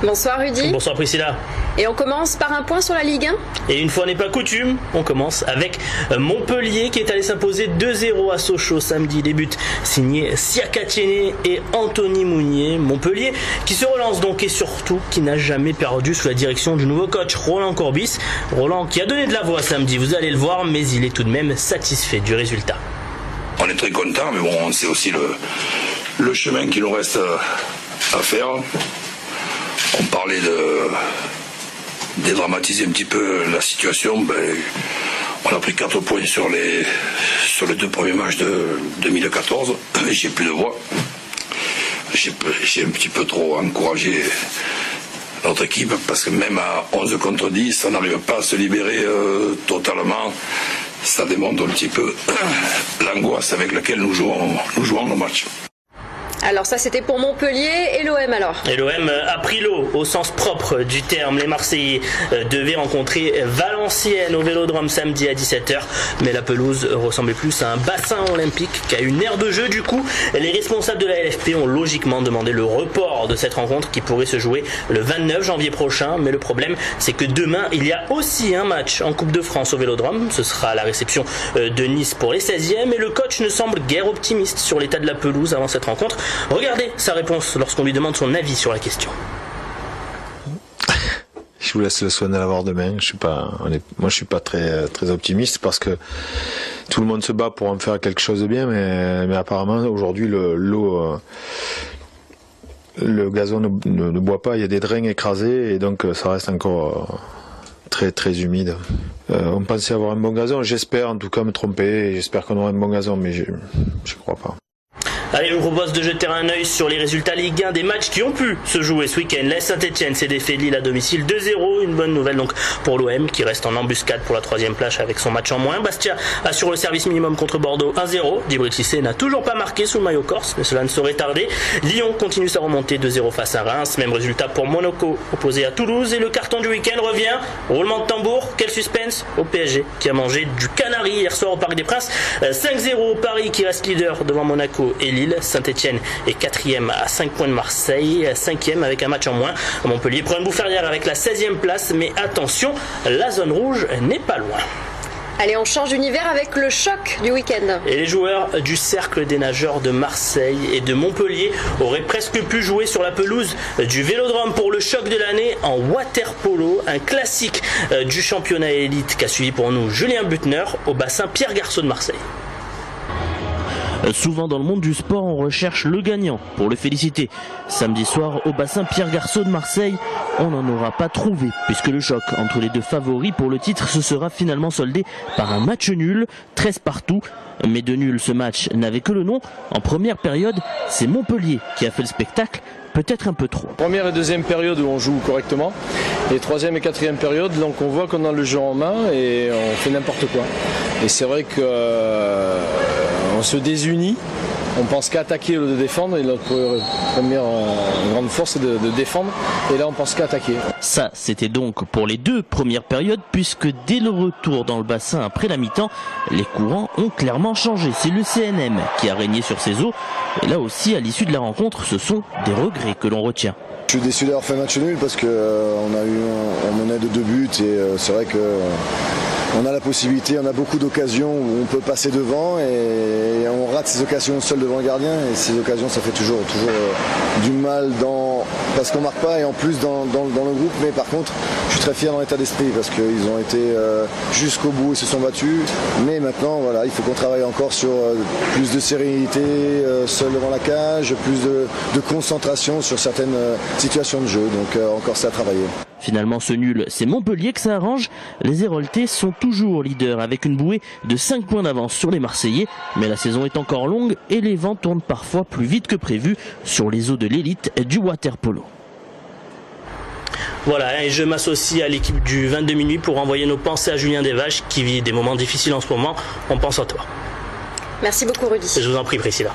Bonsoir Rudy. Bonsoir Priscilla. Et on commence par un point sur la Ligue 1. Et une fois n'est pas coutume, on commence avec Montpellier qui est allé s'imposer 2-0 à Sochaux samedi. Les buts signés Siaka Tiéné et Anthony Mounier. Montpellier qui se relance donc et surtout qui n'a jamais perdu sous la direction du nouveau coach Roland Corbis. Roland qui a donné de la voix samedi, vous allez le voir, mais il est tout de même satisfait du résultat. On est très content, mais bon, on sait aussi le chemin qu'il nous reste à faire. On parlait de dédramatiser un petit peu la situation. On a pris 4 points sur les 2 premiers matchs de 2014. J'ai plus de voix. J'ai un petit peu trop encouragé notre équipe parce que même à 11 contre 10, on n'arrive pas à se libérer totalement. Ça démontre un petit peu l'angoisse avec laquelle nous jouons nos matchs. Alors ça c'était pour Montpellier et l'OM alors. Et l'OM a pris l'eau au sens propre du terme. Les Marseillais devaient rencontrer Valenciennes au Vélodrome samedi à 17h. Mais la pelouse ressemblait plus à un bassin olympique qu'à une aire de jeu. Du coup, les responsables de la LFP ont logiquement demandé le report de cette rencontre qui pourrait se jouer le 29 janvier prochain. Mais le problème, c'est que demain, il y a aussi un match en Coupe de France au Vélodrome. Ce sera la réception de Nice pour les 16e. Et le coach ne semble guère optimiste sur l'état de la pelouse avant cette rencontre. Regardez sa réponse lorsqu'on lui demande son avis sur la question. Je vous laisse le soin de l'avoir demain. Moi, je suis pas très optimiste parce que tout le monde se bat pour en faire quelque chose de bien, mais apparemment aujourd'hui le gazon ne boit pas. Il y a des drains écrasés et donc ça reste encore très humide. On pensait avoir un bon gazon. J'espère en tout cas me tromper. J'espère qu'on aura un bon gazon, mais je crois pas. Allez, je vous propose de jeter un œil sur les résultats Ligue 1 des matchs qui ont pu se jouer ce week-end. La Saint-Etienne s'est défait Lille à domicile 2-0. Une bonne nouvelle donc pour l'OM qui reste en embuscade pour la 3e place avec son match en moins. Bastia assure le service minimum contre Bordeaux 1-0. Djibril Cissé n'a toujours pas marqué sous le maillot corse, mais cela ne saurait tarder. Lyon continue sa remontée 2-0 face à Reims. Même résultat pour Monaco opposé à Toulouse. Et le carton du week-end revient. Roulement de tambour. Quel suspense au PSG qui a mangé du canari hier soir au Parc des Princes. 5-0 Paris qui reste leader devant Monaco et Lille. Saint-Etienne est 4e à 5 points de Marseille, 5e avec un match en moins. Montpellier prend une bouffe arrière avec la 16e place, mais attention, la zone rouge n'est pas loin. Allez, on change d'univers avec le choc du week-end. Et les joueurs du Cercle des Nageurs de Marseille et de Montpellier auraient presque pu jouer sur la pelouse du Vélodrome pour le choc de l'année en water-polo, un classique du championnat élite qu'a suivi pour nous Julien Butner au bassin Pierre Garçon de Marseille. Souvent dans le monde du sport, on recherche le gagnant pour le féliciter. Samedi soir, au bassin Pierre Garçon de Marseille, on n'en aura pas trouvé, puisque le choc entre les deux favoris pour le titre se sera finalement soldé par un match nul, 13 partout. Mais de nul, ce match n'avait que le nom. En première période, c'est Montpellier qui a fait le spectacle, peut-être un peu trop. Première et deuxième période où on joue correctement, et troisième et quatrième période, donc on voit qu'on a le jeu en main et on fait n'importe quoi. Et c'est vrai que on se désunit, on pense qu'à attaquer au lieu de défendre, et notre première grande force c'est de défendre, et là on pense qu'à attaquer. Ça, c'était donc pour les 2 premières périodes, puisque dès le retour dans le bassin après la mi-temps, les courants ont clairement changé. C'est le CNM qui a régné sur ses eaux, et là aussi, à l'issue de la rencontre, ce sont des regrets que l'on retient. Je suis déçu d'avoir fait match nul parce qu'on menait de 2 buts et c'est vrai que on a la possibilité, on a beaucoup d'occasions où on peut passer devant et on rate ces occasions seul devant le gardien, et ces occasions ça fait toujours du mal parce qu'on marque pas, et en plus dans le groupe. Mais par contre je suis très fier dans l'état d'esprit parce qu'ils ont été jusqu'au bout, ils se sont battus, mais maintenant voilà, il faut qu'on travaille encore sur plus de sérénité seul devant la cage, plus de concentration sur certaines situations de jeu, donc encore ça à travailler. Finalement, ce nul, c'est Montpellier que ça arrange. Les Héroltais sont toujours leaders avec une bouée de 5 points d'avance sur les Marseillais. Mais la saison est encore longue et les vents tournent parfois plus vite que prévu sur les eaux de l'élite du water-polo. Voilà, et je m'associe à l'équipe du 22 minuit pour envoyer nos pensées à Julien Desvaches qui vit des moments difficiles en ce moment. On pense à toi. Merci beaucoup Rudy. Je vous en prie Priscilla.